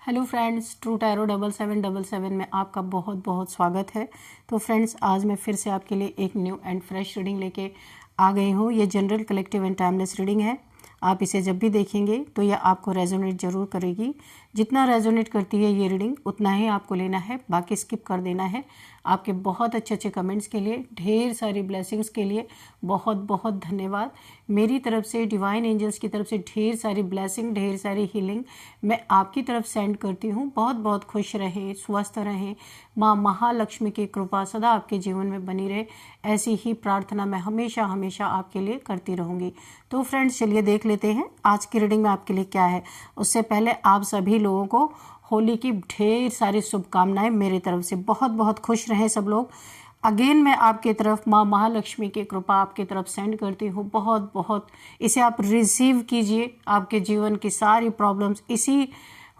Hello friends, true tarot 7777 में आपका बहुत बहुत स्वागत है। तो फ्रेंड्स, आज मैं फिर से आपके लिए एक न्यू एंड फ्रेश रीडिंग लेके आ गई हूँ। ये general, collective and timeless reading है। आप इसे जब भी देखेंगे तो यह आपको रेजोनेट जरूर करेगी। जितना रेजोनेट करती है ये रीडिंग उतना ही आपको लेना है, बाकी स्किप कर देना है। आपके बहुत अच्छे अच्छे कमेंट्स के लिए, ढेर सारी ब्लेसिंग्स के लिए बहुत बहुत धन्यवाद। मेरी तरफ से, डिवाइन एंजल्स की तरफ से ढेर सारी ब्लेसिंग, ढेर सारी हीलिंग मैं आपकी तरफ सेंड करती हूँ। बहुत बहुत खुश रहें, स्वस्थ रहें, माँ महालक्ष्मी की कृपा सदा आपके जीवन में बनी रहे, ऐसी ही प्रार्थना मैं हमेशा हमेशा आपके लिए करती रहूँगी। तो फ्रेंड्स, चलिए देख लेते हैं आज की रीडिंग में आपके लिए क्या है। उससे पहले आप सभी लोगों को होली की ढेर सारी शुभकामनाएं मेरी तरफ से। बहुत बहुत खुश रहें सब लोग। अगेन मैं आपकी तरफ माँ महालक्ष्मी की कृपा आपकी तरफ सेंड करती हूँ। बहुत बहुत इसे आप रिसीव कीजिए। आपके जीवन की सारी प्रॉब्लम्स इसी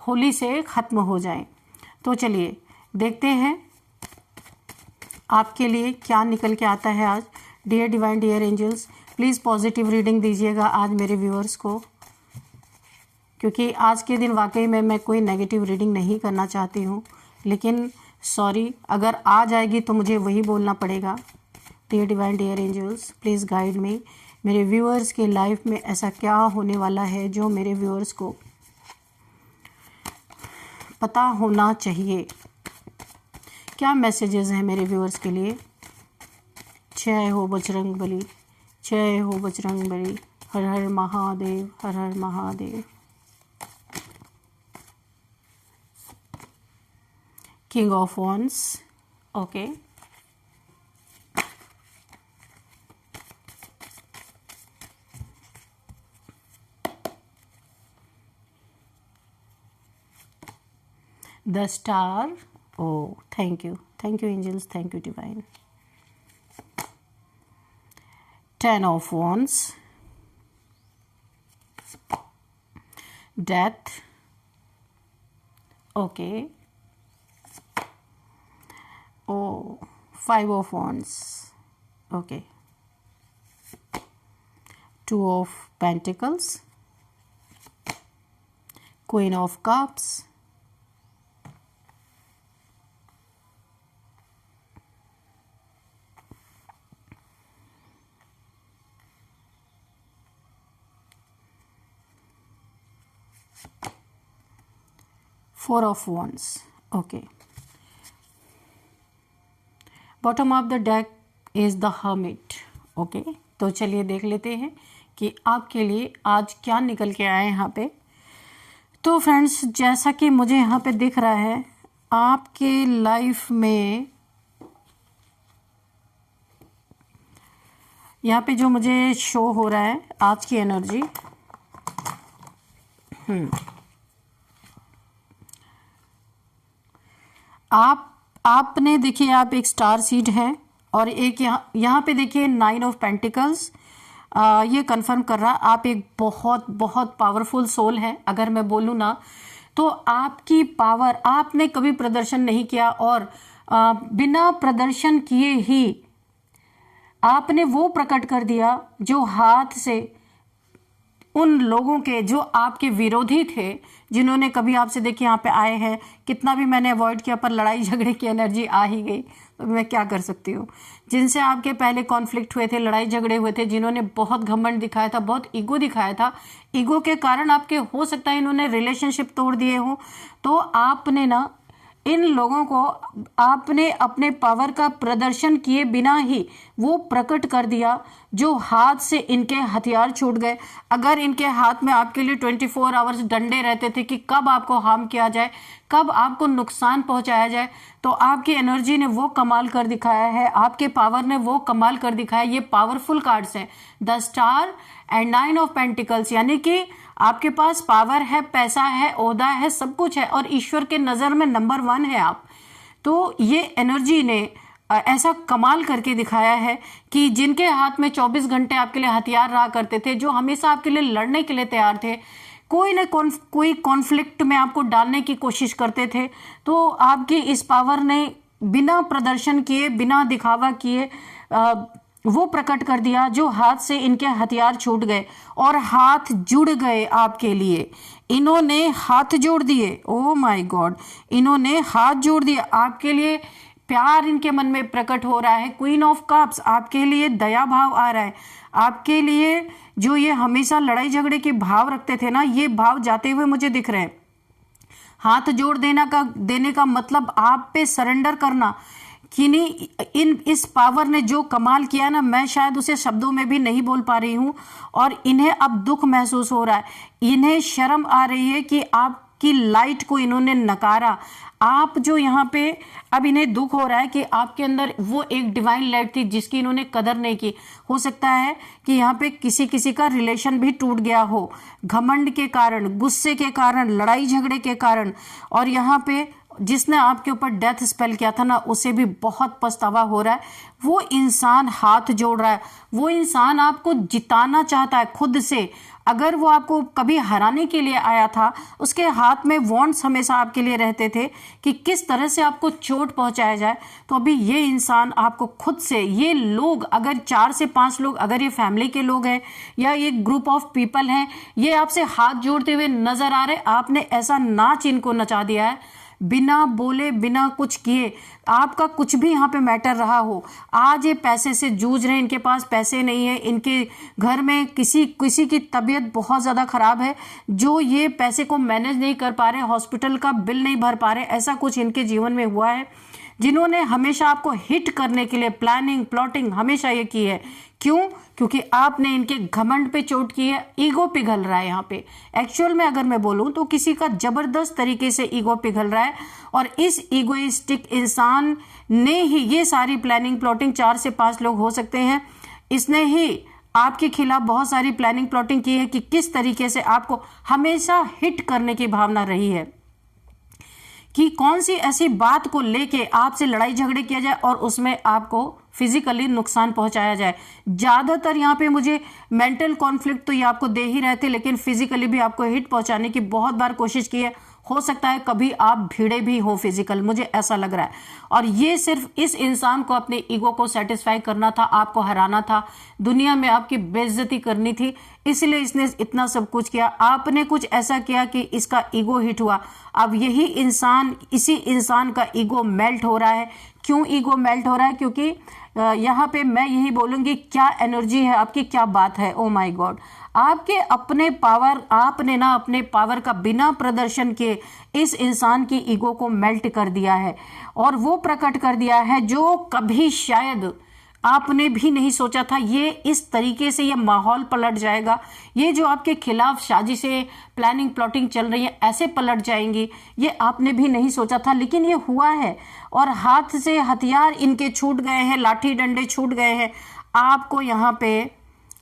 होली से ख़त्म हो जाएं। तो चलिए देखते हैं आपके लिए क्या निकल के आता है आज। Dear divine, dear angels, please positive reading दीजिएगा आज मेरे व्यूअर्स को, क्योंकि आज के दिन वाकई में मैं कोई नेगेटिव रीडिंग नहीं करना चाहती हूँ, लेकिन सॉरी, अगर आ जाएगी तो मुझे वही बोलना पड़ेगा। Dear divine, dear angels, please guide me. मेरे व्यूअर्स के लाइफ में ऐसा क्या होने वाला है जो मेरे व्यूअर्स को पता होना चाहिए। क्या मैसेजेस हैं मेरे व्यूअर्स के लिए। जय हो बजरंग बली, जय हो बजरंग बली। हर हर महादेव, हर हर Mahadev. King of Wands, okay. The Star, oh, thank you angels, thank you divine. Ten of Wands, Death, okay. Oh, Five of Wands, okay. Two of Pentacles, Queen of Cups, Four of Wands, okay. Bottom of the deck is the hermit, okay. तो चलिए देख लेते हैं कि आपके लिए आज क्या निकल के आए यहाँ पे। तो फ्रेंड्स, जैसा कि मुझे यहाँ पे दिख रहा है, आपके लाइफ में यहाँ पे जो मुझे शो हो रहा है आज की एनर्जी, आपने देखिए, आप एक स्टार सीड है और एक यहाँ पे देखिए 9 ऑफ पेंटिकल्स। ये कंफर्म कर रहा आप एक बहुत बहुत पावरफुल सोल है। अगर मैं बोलूँ ना तो आपकी पावर आपने कभी प्रदर्शन नहीं किया, और बिना प्रदर्शन किए ही आपने वो प्रकट कर दिया जो हाथ से उन लोगों के जो आपके विरोधी थे, जिन्होंने कभी आपसे, देखिए यहाँ पे आए हैं, कितना भी मैंने अवॉइड किया पर लड़ाई झगड़े की एनर्जी आ ही गई, तो मैं क्या कर सकती हूँ। जिनसे आपके पहले कॉन्फ्लिक्ट हुए थे, लड़ाई झगड़े हुए थे, जिन्होंने बहुत घमंड दिखाया था, बहुत ईगो दिखाया था, ईगो के कारण आपके हो सकता है इन्होंने रिलेशनशिप तोड़ दिए हो, तो आपने ना इन लोगों को आपने अपने पावर का प्रदर्शन किए बिना ही वो प्रकट कर दिया जो हाथ से इनके हथियार छूट गए। अगर इनके हाथ में आपके लिए 24 आवर्स डंडे रहते थे कि कब आपको हार्म किया जाए, कब आपको नुकसान पहुंचाया जाए, तो आपकी एनर्जी ने वो कमाल कर दिखाया है, आपके पावर ने वो कमाल कर दिखाया। ये पावरफुल कार्ड्स हैं, the star and 9 of pentacles, यानी कि आपके पास पावर है, पैसा है, ओहदा है, सब कुछ है, और ईश्वर के नज़र में नंबर 1 है आप। तो ये एनर्जी ने ऐसा कमाल करके दिखाया है कि जिनके हाथ में 24 घंटे आपके लिए हथियार रहा करते थे, जो हमेशा आपके लिए लड़ने के लिए तैयार थे, कोई न कोई कॉन्फ्लिक्ट में आपको डालने की कोशिश करते थे, तो आपकी इस पावर ने बिना प्रदर्शन किए, बिना दिखावा किए वो प्रकट कर दिया, जो हाथ से इनके हथियार छूट गए और हाथ जुड़ गए आपके लिए। इन्होंने हाथ जोड़ दिए, ओ माय गॉड, इन्होंने हाथ जोड़ दिए आपके लिए। प्यार इनके मन में प्रकट हो रहा है। क्वीन ऑफ कप्स, आपके लिए दया भाव आ रहा है। आपके लिए जो ये हमेशा लड़ाई झगड़े के भाव रखते थे ना, ये भाव जाते हुए मुझे दिख रहे हैं। हाथ जोड़ देने का मतलब आप पे सरेंडर करना। इस पावर ने जो कमाल किया ना, मैं शायद उसे शब्दों में भी नहीं बोल पा रही हूं। और इन्हें अब दुख महसूस हो रहा है, इन्हें शर्म आ रही है कि आपकी लाइट को इन्होंने नकारा। आप जो यहाँ पे, अब इन्हें दुख हो रहा है कि आपके अंदर वो एक डिवाइन लाइट थी जिसकी इन्होंने कदर नहीं की। हो सकता है कि यहाँ पे किसी किसी का रिलेशन भी टूट गया हो, घमंड के कारण, गुस्से के कारण, लड़ाई झगड़े के कारण। और यहाँ पे जिसने आपके ऊपर डेथ स्पेल किया था ना, उसे भी बहुत पछतावा हो रहा है। वो इंसान हाथ जोड़ रहा है, वो इंसान आपको जिताना चाहता है खुद से। अगर वो आपको कभी हराने के लिए आया था, उसके हाथ में वॉन्ड्स हमेशा आपके लिए रहते थे कि किस तरह से आपको चोट पहुंचाया जाए। तो अभी ये इंसान आपको खुद से, ये लोग अगर 4 से 5 लोग, अगर ये फैमिली के लोग हैं या ये ग्रुप ऑफ पीपल हैं, ये आपसे हाथ जोड़ते हुए नजर आ रहे। आपने ऐसा नाच इनको नचा दिया है, बिना बोले, बिना कुछ किए। आपका कुछ भी यहाँ पे मैटर रहा हो, आज ये पैसे से जूझ रहे हैं, इनके पास पैसे नहीं है, इनके घर में किसी की तबीयत बहुत ज़्यादा खराब है, जो ये पैसे को मैनेज नहीं कर पा रहे, हॉस्पिटल का बिल नहीं भर पा रहे, ऐसा कुछ इनके जीवन में हुआ है। जिन्होंने हमेशा आपको हिट करने के लिए प्लानिंग प्लॉटिंग हमेशा ये की है। क्यों? क्योंकि आपने इनके घमंड पे चोट की है, ईगो पिघल रहा है यहाँ पे। एक्चुअल में अगर मैं बोलूं तो किसी का जबरदस्त तरीके से ईगो पिघल रहा है, और इस ईगोइस्टिक इंसान ने ही ये सारी प्लानिंग प्लॉटिंग, 4 से 5 लोग हो सकते हैं, इसने ही आपके खिलाफ बहुत सारी प्लानिंग प्लॉटिंग की है कि किस तरीके से आपको हमेशा हिट करने की भावना रही है कि कौन सी ऐसी बात को लेके आपसे लड़ाई झगड़े किया जाए और उसमें आपको फिजिकली नुकसान पहुंचाया जाए। ज्यादातर यहाँ पे मुझे मेंटल कॉन्फ्लिक्ट तो ये आपको दे ही रहे थे, लेकिन फिजिकली भी आपको हिट पहुंचाने की बहुत बार कोशिश की है। हो सकता है कभी आप भिड़े भी हो फिजिकल, मुझे ऐसा लग रहा है। और ये सिर्फ इस इंसान को अपने ईगो को सेटिस्फाई करना था, आपको हराना था, दुनिया में आपकी बेइज्जती करनी थी, इसलिए इसने इतना सब कुछ किया। आपने कुछ ऐसा किया कि इसका ईगो हिट हुआ। अब यही इंसान, इसी इंसान का ईगो मेल्ट हो रहा है। क्यों ईगो मेल्ट हो रहा है? क्योंकि यहाँ पे मैं यही बोलूंगी, क्या एनर्जी है आपकी, क्या बात है। ओ माय गॉड, आपके अपने पावर, आपने ना अपने पावर का बिना प्रदर्शन के इस इंसान की ईगो को मेल्ट कर दिया है, और वो प्रकट कर दिया है जो कभी शायद आपने भी नहीं सोचा था। ये इस तरीके से ये माहौल पलट जाएगा, ये जो आपके खिलाफ साजिशें प्लानिंग प्लॉटिंग चल रही है ऐसे पलट जाएंगी, ये आपने भी नहीं सोचा था, लेकिन ये हुआ है। और हाथ से हथियार इनके छूट गए हैं, लाठी डंडे छूट गए हैं। आपको यहाँ पे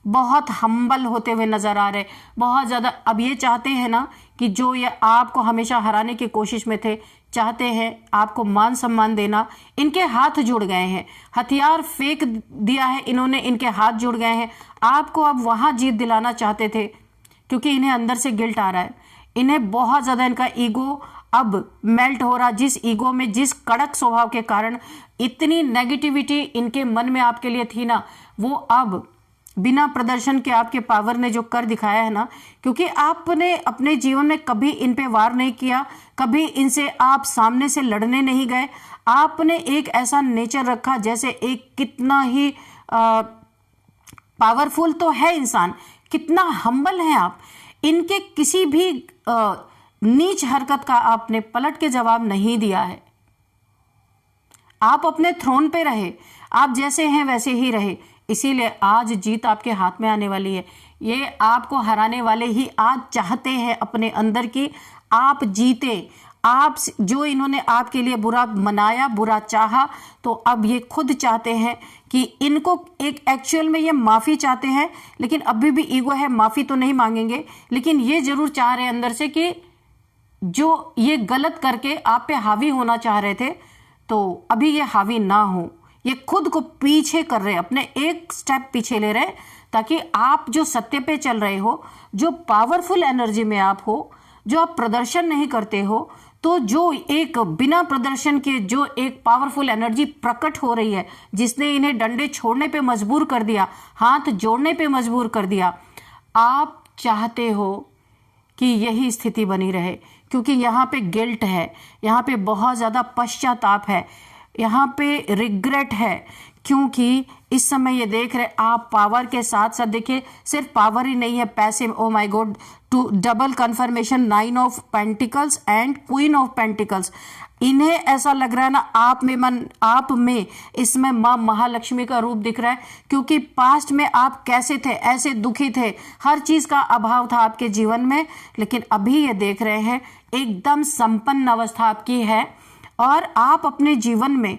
बहुत हम्बल होते हुए नजर आ रहे, बहुत ज्यादा। अब ये चाहते हैं ना कि जो ये आपको हमेशा हराने की कोशिश में थे, चाहते हैं आपको मान सम्मान देना। इनके हाथ जुड़ गए हैं, हथियार फेंक दिया है इन्होंने, इनके हाथ जुड़ गए हैं। आपको अब वहां जीत दिलाना चाहते थे, क्योंकि इन्हें अंदर से गिल्ट आ रहा है, इन्हें बहुत ज्यादा, इनका ईगो अब मेल्ट हो रहा। जिस ईगो में, जिस कड़क स्वभाव के कारण इतनी नेगेटिविटी इनके मन में आपके लिए थी ना, वो अब बिना प्रदर्शन के आपके पावर ने जो कर दिखाया है ना, क्योंकि आपने अपने जीवन में कभी इन पे वार नहीं किया, कभी इनसे आप सामने से लड़ने नहीं गए। आपने एक ऐसा नेचर रखा जैसे एक कितना ही पावरफुल तो है इंसान, कितना हम्बल है आप। इनके किसी भी नीच हरकत का आपने पलट के जवाब नहीं दिया है। आप अपने थ्रोन पे रहे, आप जैसे हैं वैसे ही रहे, इसीलिए आज जीत आपके हाथ में आने वाली है। ये आपको हराने वाले ही आज चाहते हैं अपने अंदर की आप जीते। आप जो इन्होंने आपके लिए बुरा मनाया, बुरा चाहा, तो अब ये खुद चाहते हैं कि इनको एक, एक्चुअल में ये माफ़ी चाहते हैं, लेकिन अभी भी ईगो है, माफ़ी तो नहीं मांगेंगे, लेकिन ये जरूर चाह रहे हैं अंदर से कि जो ये गलत करके आप पे हावी होना चाह रहे थे, तो अभी ये हावी ना हो। ये खुद को पीछे कर रहे हैं, अपने एक स्टेप पीछे ले रहे हैं, ताकि आप जो सत्य पे चल रहे हो, जो पावरफुल एनर्जी में आप हो, जो आप प्रदर्शन नहीं करते हो, तो जो एक बिना प्रदर्शन के जो एक पावरफुल एनर्जी प्रकट हो रही है, जिसने इन्हें डंडे छोड़ने पे मजबूर कर दिया, हाथ जोड़ने पे मजबूर कर दिया, आप चाहते हो कि यही स्थिति बनी रहे, क्योंकि यहाँ पे गिल्ट है, यहाँ पे बहुत ज़्यादा पश्चाताप है, यहाँ पे रिग्रेट है, क्योंकि इस समय ये देख रहे आप पावर के साथ साथ देखिए सिर्फ पावर ही नहीं है, पैसे, oh my god, two double confirmation, 9 of pentacles and queen of pentacles. इन्हें ऐसा लग रहा है ना आप में इसमें माँ महालक्ष्मी का रूप दिख रहा है, क्योंकि पास्ट में आप कैसे थे, ऐसे दुखी थे, हर चीज का अभाव था आपके जीवन में, लेकिन अभी ये देख रहे हैं एकदम संपन्न अवस्था आपकी है और आप अपने जीवन में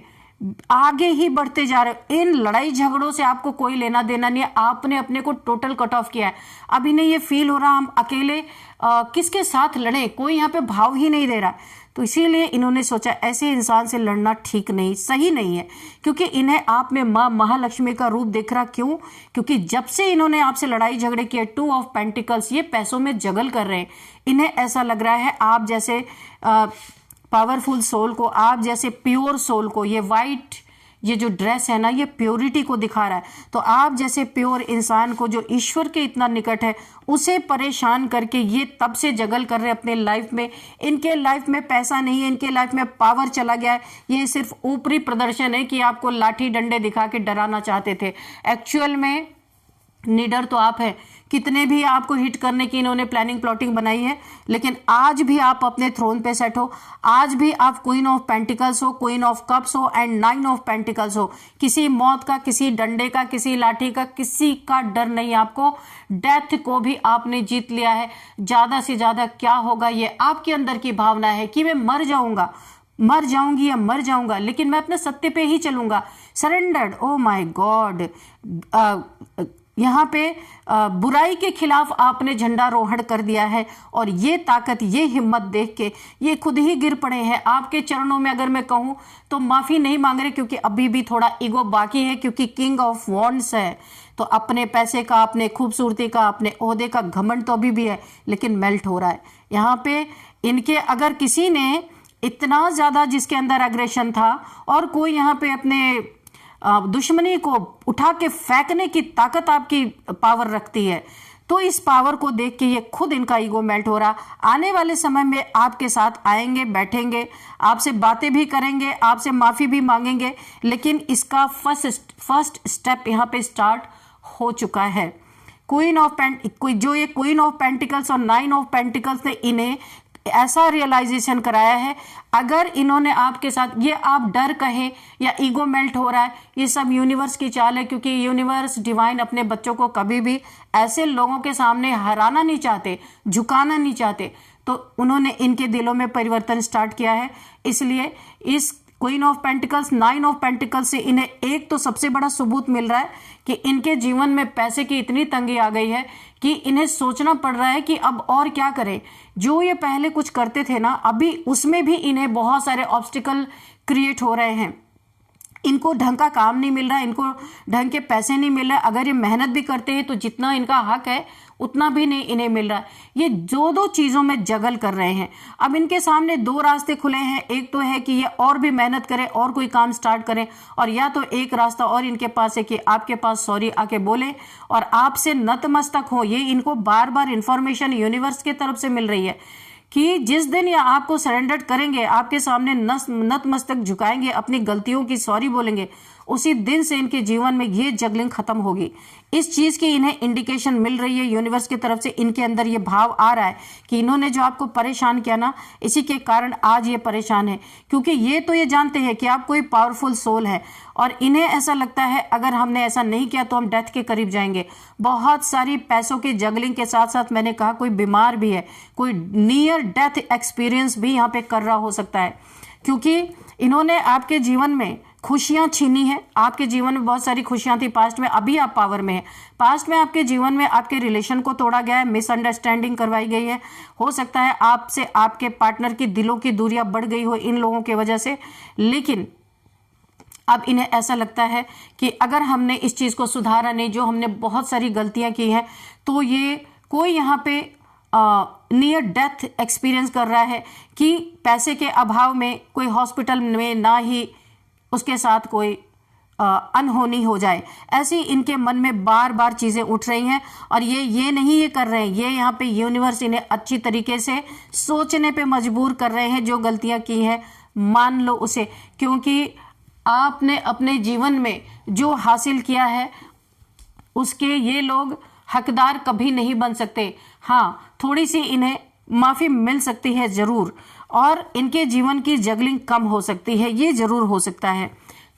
आगे ही बढ़ते जा रहे हो। इन लड़ाई झगड़ों से आपको कोई लेना देना नहीं है, आपने अपने को टोटल कट ऑफ किया है। अब इन्हें ये फील हो रहा हम अकेले किसके साथ लड़े, कोई यहाँ पे भाव ही नहीं दे रहा, तो इसीलिए इन्होंने सोचा ऐसे इंसान से लड़ना ठीक नहीं, सही नहीं है, क्योंकि इन्हें आप में माँ महालक्ष्मी का रूप दिख रहा। क्यों? क्योंकि जब से इन्होंने आपसे लड़ाई झगड़े किए, 2 ऑफ पेंटिकल्स, ये पैसों में जगल कर रहे हैं। इन्हें ऐसा लग रहा है आप जैसे पावरफुल सोल को, आप जैसे प्योर सोल को, ये वाइट ये जो ड्रेस है ना, ये प्योरिटी को दिखा रहा है। तो आप जैसे प्योर इंसान को जो ईश्वर के इतना निकट है, उसे परेशान करके ये तब से जगल कर रहे हैं अपने लाइफ में। इनके लाइफ में पैसा नहीं है, इनके लाइफ में पावर चला गया है। ये सिर्फ ऊपरी प्रदर्शन है कि आपको लाठी डंडे दिखा के डराना चाहते थे। एक्चुअल में नीडर तो आप हैं, कितने भी आपको हिट करने की इन्होंने प्लानिंग प्लॉटिंग बनाई है, लेकिन आज भी आप अपने थ्रोन पे सेट हो, आज भी आप क्वीन ऑफ पेंटिकल्स हो, क्वीन ऑफ कप्स हो एंड 9 ऑफ पेंटिकल्स हो। किसी मौत का, किसी डंडे का, किसी लाठी का, किसी का डर नहीं आपको। डेथ को भी आपने जीत लिया है। ज्यादा से ज्यादा क्या होगा, ये आपके अंदर की भावना है कि मैं मर जाऊंगा, मर जाऊंगी या मर जाऊंगा, लेकिन मैं अपने सत्य पे ही चलूंगा। Surrendered, O my God. यहाँ पे बुराई के खिलाफ आपने झंडारोहण कर दिया है, और ये ताकत, ये हिम्मत देख के ये खुद ही गिर पड़े हैं आपके चरणों में। अगर मैं कहूँ तो माफी नहीं मांग रहे, क्योंकि अभी भी थोड़ा ईगो बाकी है, क्योंकि किंग ऑफ वॉन्ड्स है। तो अपने पैसे का, अपने खूबसूरती का, अपने ओहदे का घमंड तो अभी भी है, लेकिन मेल्ट हो रहा है यहाँ पे इनके। अगर किसी ने इतना ज्यादा जिसके अंदर एग्रेशन था, और कोई यहाँ पे अपने दुश्मनी को उठा के फेंकने की ताकत आपकी पावर रखती है, तो इस पावर को देख के ये खुद इनका ईगो मेल्ट हो रहा। आने वाले समय में आपके साथ आएंगे, बैठेंगे, आपसे बातें भी करेंगे, आपसे माफी भी मांगेंगे, लेकिन इसका फर्स्ट स्टेप यहाँ पे स्टार्ट हो चुका है। क्वीन ऑफ जो ये क्वीन ऑफ पेंटिकल्स और 9 ऑफ पेंटिकल्स ने इन्हें ऐसा रियलाइजेशन कराया है। अगर इन्होंने आपके साथ, ये आप डर कहे या ईगो मेल्ट हो रहा है, ये सब यूनिवर्स की चाल है, क्योंकि यूनिवर्स डिवाइन अपने बच्चों को कभी भी ऐसे लोगों के सामने हराना नहीं चाहते, झुकाना नहीं चाहते। तो उन्होंने इनके दिलों में परिवर्तन स्टार्ट किया है। इसलिए इस queen of pentacles, 9 of pentacles से इन्हें एक तो सबसे बड़ा सबूत मिल रहा है कि इनके जीवन में पैसे की इतनी तंगी आ गई है कि इन्हें सोचना पड़ रहा है कि अब और क्या करें। जो ये पहले कुछ करते थे ना, अभी उसमें भी इन्हें बहुत सारे ऑब्स्टिकल क्रिएट हो रहे हैं। इनको ढंग का काम नहीं मिल रहा है, इनको ढंग के पैसे नहीं मिल रहे। अगर ये मेहनत भी करते हैं तो जितना इनका हक है उतना भी नहीं इन्हें मिल रहा है। ये दो चीजों में जगल कर रहे हैं। अब इनके सामने 2 रास्ते खुले हैं। एक तो है कि ये और भी मेहनत करें और कोई काम स्टार्ट करें, और या तो एक रास्ता और इनके पास है कि आपके पास सॉरी आके बोले और आपसे नतमस्तक हो। ये इनको बार बार इंफॉर्मेशन यूनिवर्स की तरफ से मिल रही है कि जिस दिन ये आपको सरेंडर करेंगे, आपके सामने नतमस्तक झुकाएंगे, अपनी गलतियों की सॉरी बोलेंगे, उसी दिन से इनके जीवन में ये जगलिंग खत्म होगी। इस चीज की इन्हें इंडिकेशन मिल रही है यूनिवर्स की तरफ से। इनके अंदर ये भाव आ रहा है कि इन्होंने जो आपको परेशान किया ना, इसी के कारण आज ये परेशान है, क्योंकि ये तो ये जानते हैं कि आप कोई पावरफुल सोल है, और इन्हें ऐसा लगता है अगर हमने ऐसा नहीं किया तो हम डेथ के करीब जाएंगे। बहुत सारी पैसों की जगलिंग के साथ साथ मैंने कहा कोई बीमार भी है, कोई नियर डेथ एक्सपीरियंस भी यहाँ पे कर रहा हो सकता है, क्योंकि इन्होंने आपके जीवन में खुशियां छीनी है। आपके जीवन में बहुत सारी खुशियां थी पास्ट में, अभी आप पावर में है। पास्ट में आपके जीवन में आपके रिलेशन को तोड़ा गया है, मिसअंडरस्टैंडिंग करवाई गई है। हो सकता है आपसे आपके पार्टनर की दिलों की दूरियां बढ़ गई हो इन लोगों की वजह से, लेकिन अब इन्हें ऐसा लगता है कि अगर हमने इस चीज को सुधारा नहीं, जो हमने बहुत सारी गलतियां की हैं, तो ये कोई यहाँ पे नियर डेथ एक्सपीरियंस कर रहा है कि पैसे के अभाव में कोई हॉस्पिटल में ना ही उसके साथ कोई अनहोनी हो जाए, ऐसी इनके मन में बार बार चीजें उठ रही हैं। और ये नहीं ये कर रहे हैं, ये यहाँ पे यूनिवर्स इन्हें अच्छी तरीके से सोचने पे मजबूर कर रहे हैं। जो गलतियां की हैं मान लो उसे, क्योंकि आपने अपने जीवन में जो हासिल किया है उसके ये लोग हकदार कभी नहीं बन सकते। हाँ, थोड़ी सी इन्हें माफी मिल सकती है जरूर, और इनके जीवन की जगलिंग कम हो सकती है, ये जरूर हो सकता है।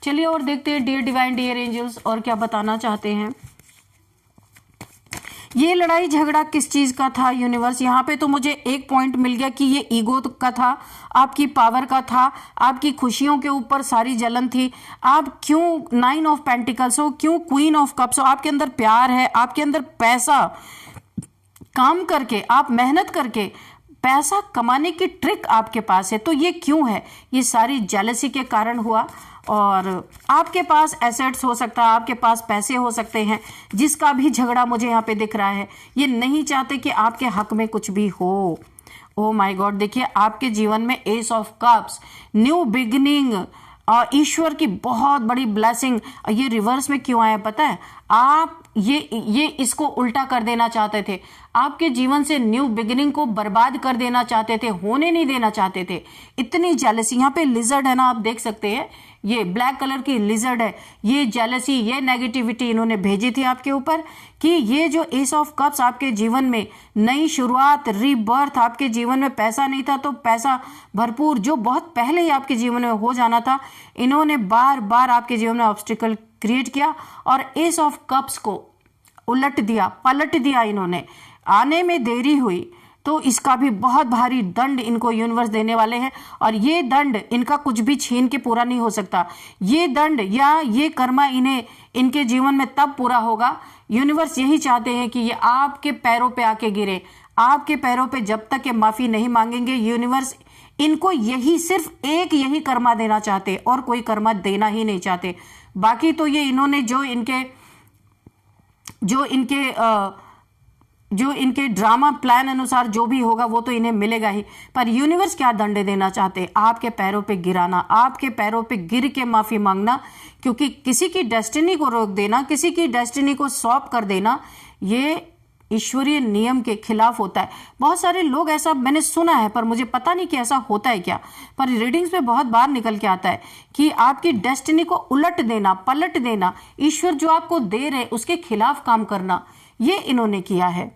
चलिए और देखते हैं डियर डिवाइन डियर एंजल्स और क्या बताना चाहते हैं। ये लड़ाई झगड़ा किस चीज का था यूनिवर्स? यहाँ पे तो मुझे एक पॉइंट मिल गया कि ये ईगो का था, आपकी पावर का था, आपकी खुशियों के ऊपर सारी जलन थी। आप क्यों 9 ऑफ पेंटिकल्स हो, क्यों क्वीन ऑफ कप्स हो? आपके अंदर प्यार है, आपके अंदर पैसा, काम करके आप मेहनत करके पैसा कमाने की ट्रिक आपके पास है। तो ये क्यों है? ये सारी जेलसी के कारण हुआ। और आपके पास एसेट्स हो सकता है, आपके पास पैसे हो सकते हैं, जिसका भी झगड़ा मुझे यहाँ पे दिख रहा है। ये नहीं चाहते कि आपके हक में कुछ भी हो। ओ माय गॉड, देखिए आपके जीवन में S of cups, new beginning और ईश्वर की बहुत बड़ी ब्लेसिंग। ये रिवर्स में क्यों आया पता है? आप ये इसको उल्टा कर देना चाहते थे, आपके जीवन से न्यू बिगिनिंग को बर्बाद कर देना चाहते थे, होने नहीं देना चाहते थे। इतनी जेलसी, यहाँ पे लिजर्ड है ना, आप देख सकते हैं, ये ब्लैक कलर की लिजर्ड है। ये जेलसी, ये नेगेटिविटी इन्होंने भेजी थी आपके ऊपर कि ये जो एस ऑफ कप्स आपके जीवन में नई शुरुआत, रीबर्थ, आपके जीवन में पैसा नहीं था तो पैसा भरपूर, जो बहुत पहले ही आपके जीवन में हो जाना था, इन्होंने बार बार आपके जीवन में ऑब्स्टिकल क्रिएट किया और एस ऑफ कप्स को उलट दिया, पलट दिया। इन्होंने आने में देरी हुई तो इसका भी बहुत भारी दंड इनको यूनिवर्स देने वाले हैं। और ये दंड इनका कुछ भी छीन के पूरा नहीं हो सकता। ये दंड या ये कर्मा इन्हें इनके जीवन में तब पूरा होगा, यूनिवर्स यही चाहते हैं कि ये आपके पैरों पे आके गिरे। आपके पैरों पे जब तक ये माफी नहीं मांगेंगे, यूनिवर्स इनको यही सिर्फ एक यही कर्मा देना चाहते और कोई कर्मा देना ही नहीं चाहते। बाकी तो ये इन्होंने जो इनके ड्रामा प्लान अनुसार जो भी होगा वो तो इन्हें मिलेगा ही। पर यूनिवर्स क्या दंड देना चाहते? आपके पैरों पे गिराना, आपके पैरों पे गिर के माफी मांगना। क्योंकि किसी की डेस्टिनी को रोक देना, किसी की डेस्टिनी को सौंप कर देना, ये ईश्वरीय नियम के खिलाफ होता है। बहुत सारे लोग ऐसा मैंने सुना है, पर मुझे पता नहीं कि ऐसा होता है क्या। पर रीडिंग्स में बहुत बार निकल के आता है कि आपकी डेस्टिनी को उलट देना, पलट देना, ईश्वर जो आपको दे रहे उसके खिलाफ काम करना, ये इन्होंने किया है।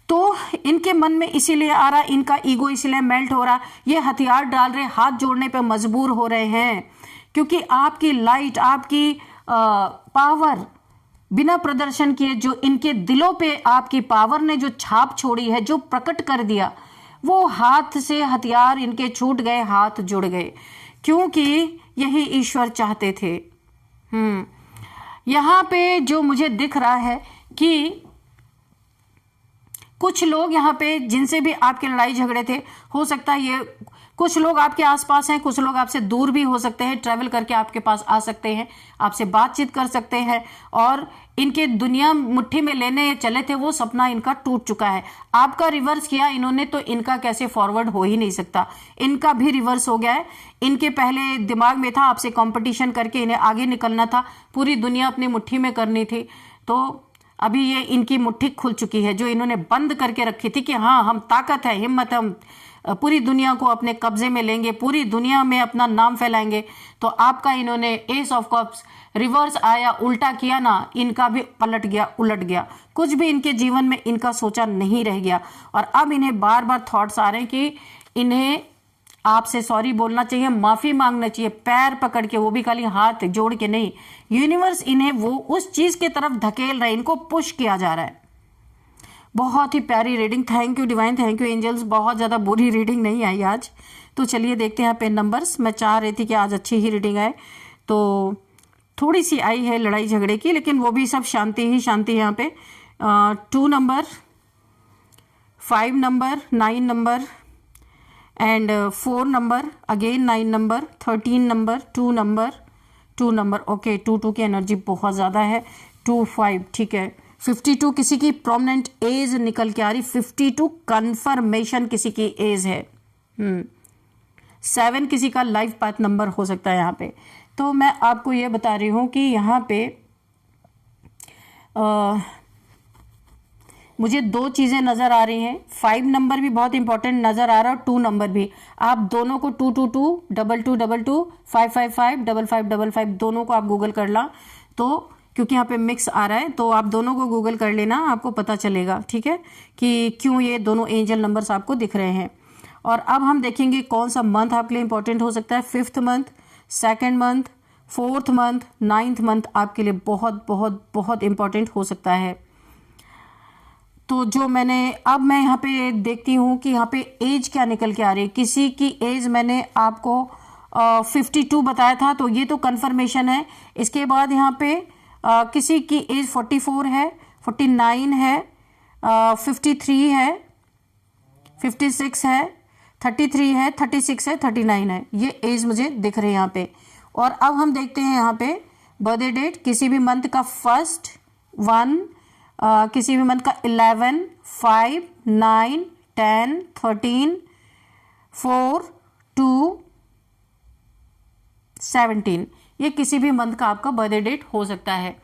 तो इनके मन में इसीलिए आ रहा, इनका ईगो इसलिए मेल्ट हो रहा, ये हथियार डाल रहे, हाथ जोड़ने पे मजबूर हो रहे हैं। क्योंकि आपकी लाइट, आपकी पावर बिना प्रदर्शन किए जो इनके दिलों पे आपकी पावर ने जो छाप छोड़ी है, जो प्रकट कर दिया, वो हाथ से हथियार इनके छूट गए, हाथ जुड़ गए। क्योंकि यही ईश्वर चाहते थे। यहां पे जो मुझे दिख रहा है कि कुछ लोग यहाँ पे जिनसे भी आपके लड़ाई झगड़े थे, हो सकता है ये कुछ लोग आपके आसपास हैं, कुछ लोग आपसे दूर भी हो सकते हैं, ट्रैवल करके आपके पास आ सकते हैं, आपसे बातचीत कर सकते हैं। और इनके दुनिया मुट्ठी में लेने चले थे, वो सपना इनका टूट चुका है। आपका रिवर्स किया इन्होंने तो इनका कैसे फॉरवर्ड हो ही नहीं सकता। इनका भी रिवर्स हो गया है। इनके पहले दिमाग में था आपसे कंपटीशन करके इन्हें आगे निकलना था, पूरी दुनिया अपनी मुट्ठी में करनी थी। तो अभी ये इनकी मुट्ठी खुल चुकी है, जो इन्होंने बंद करके रखी थी कि हाँ हम ताकत है, हिम्मत है, हम पूरी दुनिया को अपने कब्जे में लेंगे, पूरी दुनिया में अपना नाम फैलाएंगे। तो आपका इन्होंने एस ऑफ कप्स रिवर्स आया, उल्टा किया ना, इनका भी पलट गया, उलट गया। कुछ भी इनके जीवन में इनका सोचा नहीं रह गया। और अब इन्हें बार बार थॉट्स आ रहे हैं कि इन्हें आपसे सॉरी बोलना चाहिए, माफी मांगना चाहिए, पैर पकड़ के, वो भी खाली हाथ जोड़ के नहीं। यूनिवर्स इन्हें वो उस चीज की तरफ धकेल रहा है, इनको पुश किया जा रहा है। बहुत ही प्यारी reading, thank you divine, thank you angels. बहुत ज्यादा बुरी रीडिंग नहीं आई आज। तो चलिए देखते हैं पेन नंबर्स। मैं चाह रही थी कि आज अच्छी ही रीडिंग आए, तो थोड़ी सी आई है लड़ाई झगड़े की, लेकिन वो भी सब शांति ही शांति है यहाँ पे। 2 number, 5 number, 9 number and 4 number, again 9 number, 13 number, 2 number, 2 number. Okay, 2 की एनर्जी बहुत ज़्यादा है। 2 5, ठीक है। 52 किसी की प्रोमिनेंट एज निकल के आ रही, 52 कंफर्मेशन किसी की एज है। 7 किसी का लाइफ पाथ नंबर हो सकता है यहाँ पे। तो मैं आपको ये बता रही हूँ कि यहाँ पे मुझे 2 चीज़ें नज़र आ रही हैं। 5 नंबर भी बहुत इंपॉर्टेंट नज़र आ रहा है और 2 नंबर भी। आप दोनों को 222, 2222, 555, 5555 दोनों को आप गूगल कर ला, तो क्योंकि यहाँ पे मिक्स आ रहा है तो आप दोनों को गूगल कर लेना, आपको पता चलेगा, ठीक है, कि क्यों ये दोनों एंजल नंबर्स आपको दिख रहे हैं। और अब हम देखेंगे कौन सा मंथ आपके लिए इंपॉर्टेंट हो सकता है। 5th month, 2nd month, 4th month, 9th month आपके लिए बहुत बहुत बहुत इंपॉर्टेंट हो सकता है। तो जो अब मैं यहाँ पे देखती हूँ कि यहाँ पे एज क्या निकल के आ रही है। किसी की एज मैंने आपको 52 बताया था, तो ये तो कंफर्मेशन है। इसके बाद यहाँ पे किसी की एज 44 है, 49 है, 53 है, 56 है, 33 है, 36 है, 39 है, ये एज मुझे दिख रही है यहाँ पे। और अब हम देखते हैं यहाँ पे बर्थडे डेट, किसी भी मंथ का 1st 1, किसी भी मंथ का 11, 5, 9, 10, 13, 4, 2, 17, ये किसी भी मंथ का आपका बर्थडे डेट हो सकता है।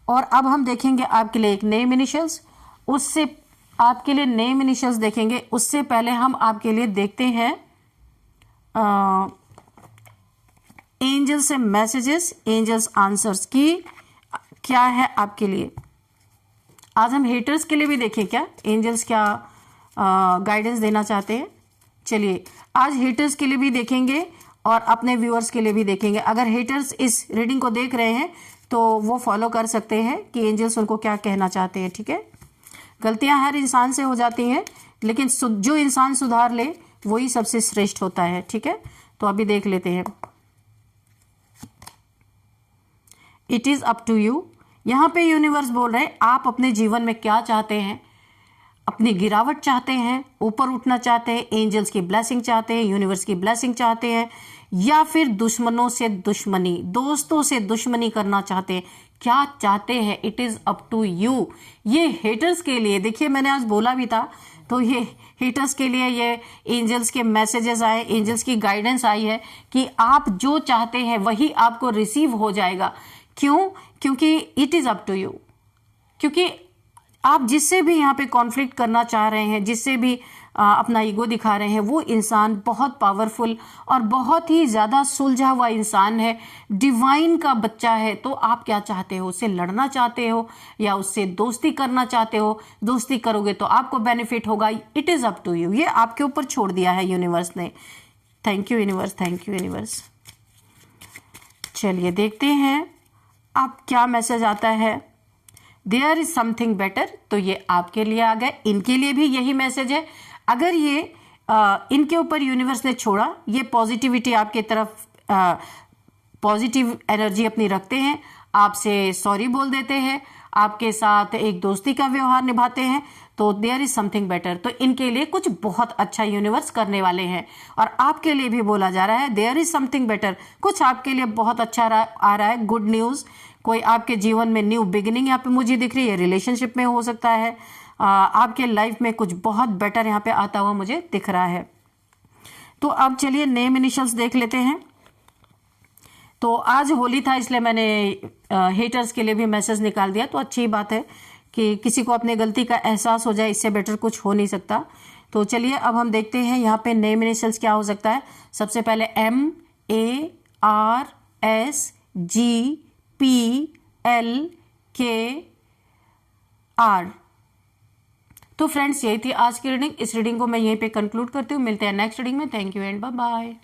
और अब हम देखेंगे आपके लिए एक नेम इनिशियल्स, उससे आपके लिए नेम इनिशियल्स देखेंगे, उससे पहले हम आपके लिए देखते हैं एंजल्स से मैसेजेस, एंजल्स आंसर्स की क्या है आपके लिए। आज हम हेटर्स के लिए भी देखें क्या एंजल्स क्या गाइडेंस देना चाहते हैं। चलिए आज हेटर्स के लिए भी देखेंगे और अपने व्यूअर्स के लिए भी देखेंगे। अगर हेटर्स इस रीडिंग को देख रहे हैं तो वो फॉलो कर सकते हैं कि एंजल्स उनको क्या कहना चाहते हैं, ठीक है। गलतियां हर इंसान से हो जाती हैं, लेकिन जो इंसान सुधार ले वही सबसे श्रेष्ठ होता है, ठीक है। तो अभी देख लेते हैं। It is up to you. यहाँ पे यूनिवर्स बोल रहे हैं आप अपने जीवन में क्या चाहते हैं। अपनी गिरावट चाहते हैं, ऊपर उठना चाहते हैं, एंजल्स की ब्लेसिंग चाहते हैं, यूनिवर्स की ब्लेसिंग चाहते हैं, या फिर दुश्मनों से दुश्मनी, दोस्तों से दुश्मनी करना चाहते हैं, क्या चाहते हैं। It is up to you. ये हेटर्स के लिए, देखिए मैंने आज बोला भी था, तो ये हेटर्स के लिए ये एंजल्स के मैसेजेस आए, एंजल्स की गाइडेंस आई है कि आप जो चाहते हैं वही आपको रिसीव हो जाएगा। क्यों? क्योंकि it is up to you. क्योंकि आप जिससे भी यहाँ पे कॉन्फ्लिक्ट करना चाह रहे हैं, जिससे भी अपना ईगो दिखा रहे हैं, वो इंसान बहुत पावरफुल और बहुत ही ज्यादा सुलझा हुआ इंसान है, डिवाइन का बच्चा है। तो आप क्या चाहते हो? उससे लड़ना चाहते हो या उससे दोस्ती करना चाहते हो? दोस्ती करोगे तो आपको बेनिफिट होगा। It is up to you. ये आपके ऊपर छोड़ दिया है यूनिवर्स ने। Thank you universe, thank you universe. चलिए देखते हैं अब क्या मैसेज आता है। देयर इज समथिंग बेटर, तो ये आपके लिए आ गए, इनके लिए भी यही मैसेज है। अगर ये इनके ऊपर यूनिवर्स ने छोड़ा, ये पॉजिटिविटी आपके तरफ, पॉजिटिव एनर्जी अपनी रखते हैं, आपसे सॉरी बोल देते हैं, आपके साथ एक दोस्ती का व्यवहार निभाते हैं, तो देयर इज समथिंग बेटर। तो इनके लिए कुछ बहुत अच्छा यूनिवर्स करने वाले हैं। और आपके लिए भी बोला जा रहा है देयर इज समथिंग बेटर, कुछ आपके लिए बहुत अच्छा आ रहा है, गुड न्यूज। कोई आपके जीवन में न्यू बिगिनिंग यहाँ पे मुझे दिख रही है, रिलेशनशिप में हो सकता है, आपके लाइफ में कुछ बहुत बेटर यहाँ पे आता हुआ मुझे दिख रहा है। तो अब चलिए नेम इनिशियल्स देख लेते हैं। तो आज होली था, इसलिए मैंने हेटर्स के लिए भी मैसेज निकाल दिया। तो अच्छी बात है कि किसी को अपने गलती का एहसास हो जाए, इससे बेटर कुछ हो नहीं सकता। तो चलिए अब हम देखते हैं यहाँ पे नेम इनिशियल्स क्या हो सकता है। सबसे पहले MARSGPLKR। तो फ्रेंड्स यही थी आज की रीडिंग। इस रीडिंग को मैं यहीं पे कंक्लूड करती हूँ। मिलते हैं नेक्स्ट रीडिंग में। Thank you and bye bye.